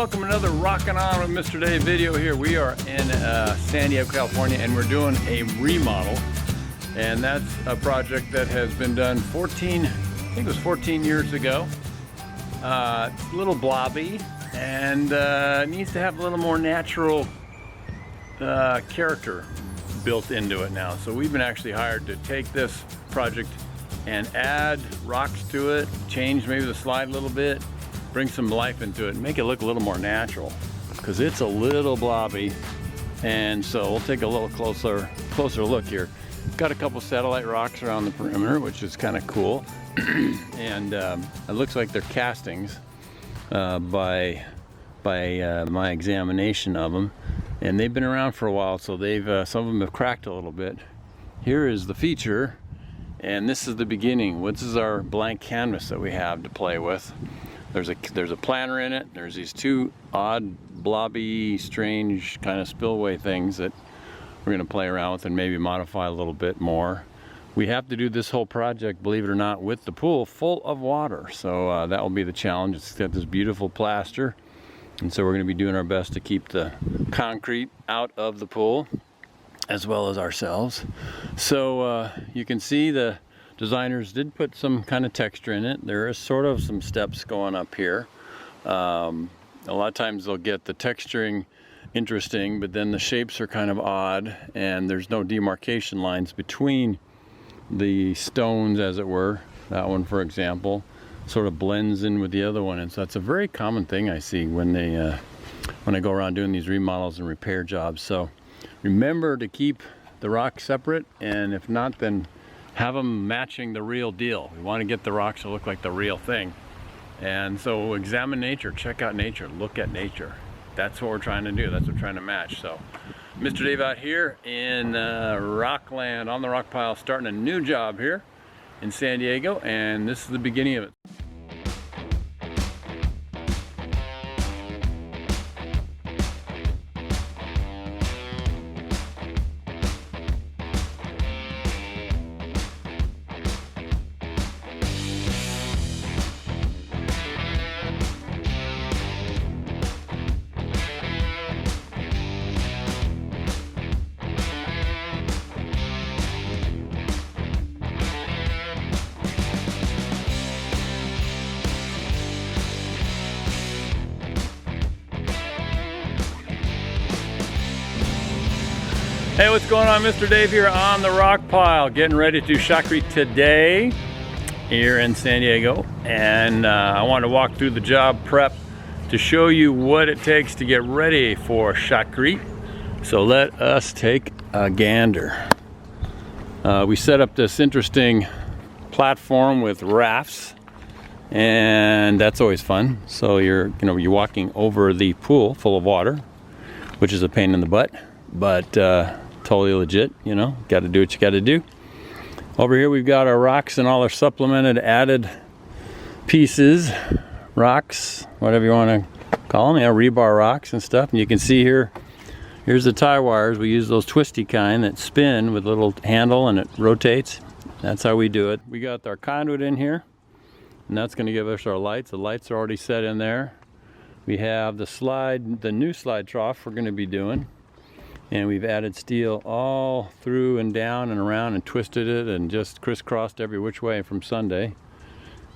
welcome another Rockin' On with Mr. Dave video here. We are in San Diego, California, and we're doing a remodel. And that's a project that has been done 14 years ago. It's a little blobby and needs to have a little more natural character built into it now. So we've been actually hired to take this project and add rocks to it, change maybe the slide a little bit, bring some life into it, and make it look a little more natural, because it's a little blobby. And so we'll take a little closer look here. Got a couple satellite rocks around the perimeter, which is kind of cool. And it looks like they're castings by my examination of them, and they've been around for a while, so they've some of them have cracked a little bit. Here is the feature, and this is the beginning. This is our blank canvas that we have to play with. There's a planter in it. There's these two odd, blobby, strange kind of spillway things that we're going to play around with and maybe modify a little bit more. We have to do this whole project, believe it or not, with the pool full of water. So that will be the challenge. It's got this beautiful plaster, and so we're going to be doing our best to keep the concrete out of the pool as well as ourselves. So you can see the designers did put some kind of texture in it. There is sort of some steps going up here. A lot of times they'll get the texturing interesting, but then the shapes are kind of odd, and there's no demarcation lines between the stones, as it were. That one, for example, sort of blends in with the other one, and so that's a very common thing I see when I go around doing these remodels and repair jobs. So remember to keep the rocks separate, and if not, then have them matching the real deal. We want to get the rocks to look like the real thing. And so examine nature, check out nature, look at nature. That's what we're trying to do. That's what we're trying to match. So Mr. Dave out here in Rockland, on the rock pile, starting a new job here in San Diego, and this is the beginning of it. Hey, what's going on? Mr. Dave here on the rock pile, getting ready to do shotcrete today here in San Diego. And I want to walk through the job prep to show you what it takes to get ready for shotcrete. So let us take a gander. We set up this interesting platform with rafts, and that's always fun. So you're walking over the pool full of water, which is a pain in the butt, but totally legit. Got to do what you got to do. Over here we've got our rocks and all our supplemented added pieces, rocks, whatever you want to call them, rebar rocks and stuff. And you can see here's the tie wires. We use those twisty kind that spin with a little handle and it rotates. That's how we do it. We got our conduit in here, and that's going to give us our lights. The lights are already set in there. We have the new slide trough we're going to be doing. And we've added steel all through and down and around and twisted it and just crisscrossed every which way from Sunday.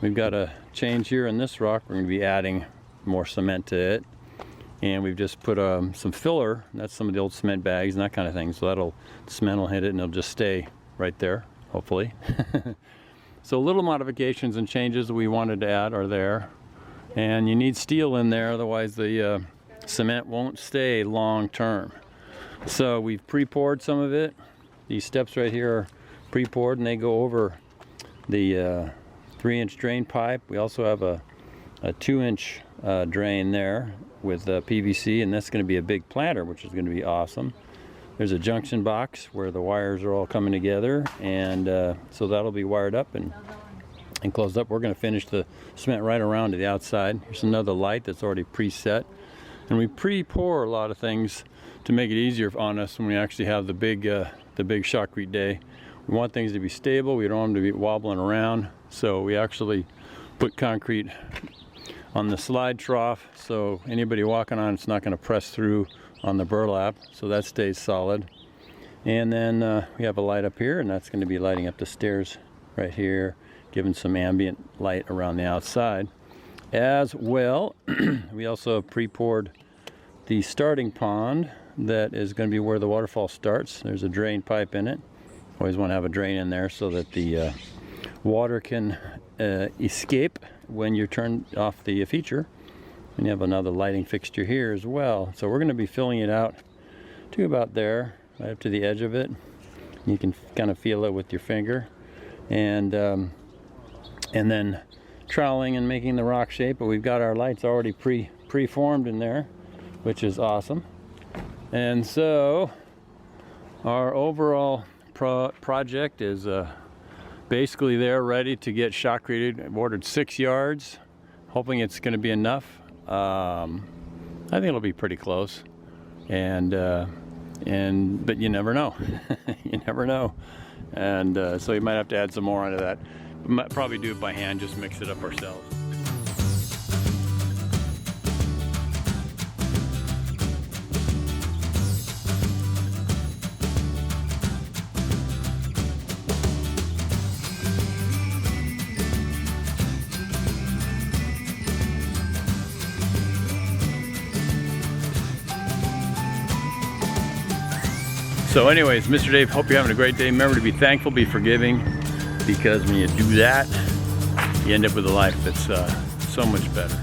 We've got a change here in this rock. We're going to be adding more cement to it. And we've just put some filler. That's some of the old cement bags and that kind of thing. So the cement will hit it and it'll just stay right there, hopefully. So little modifications and changes that we wanted to add are there. And you need steel in there, otherwise the cement won't stay long term. So we've pre-poured some of it. These steps right here are pre-poured, and they go over the 3-inch drain pipe. We also have a 2-inch drain there with PVC, and that's going to be a big planter, which is going to be awesome. There's a junction box where the wires are all coming together, and so that'll be wired up and closed up. We're going to finish the cement right around to the outside. Here's another light that's already preset, and we pre-pour a lot of things to make it easier on us when we actually have the big shotcrete day. We want things to be stable. We don't want them to be wobbling around. So we actually put concrete on the slide trough, so anybody walking on it's not going to press through on the burlap, so that stays solid. And then we have a light up here, and that's going to be lighting up the stairs right here, giving some ambient light around the outside. As well, we also have pre-poured the starting pond that is going to be where the waterfall starts. There's a drain pipe in it. Always want to have a drain in there so that the water can escape when you turn off the feature. And you have another lighting fixture here as well. So we're going to be filling it out to about there, right up to the edge of it. You can kind of feel it with your finger. And then troweling and making the rock shape, but we've got our lights already pre-formed in there, which is awesome. And so our overall project is basically there, ready to get shotcreted. I've ordered 6 yards, hoping it's going to be enough. I think it'll be pretty close, but you never know. You never know. And so you might have to add some more onto that. We might probably do it by hand, just mix it up ourselves. So anyways, Mr. Dave, hope you're having a great day. Remember to be thankful, be forgiving, because when you do that, you end up with a life that's so much better.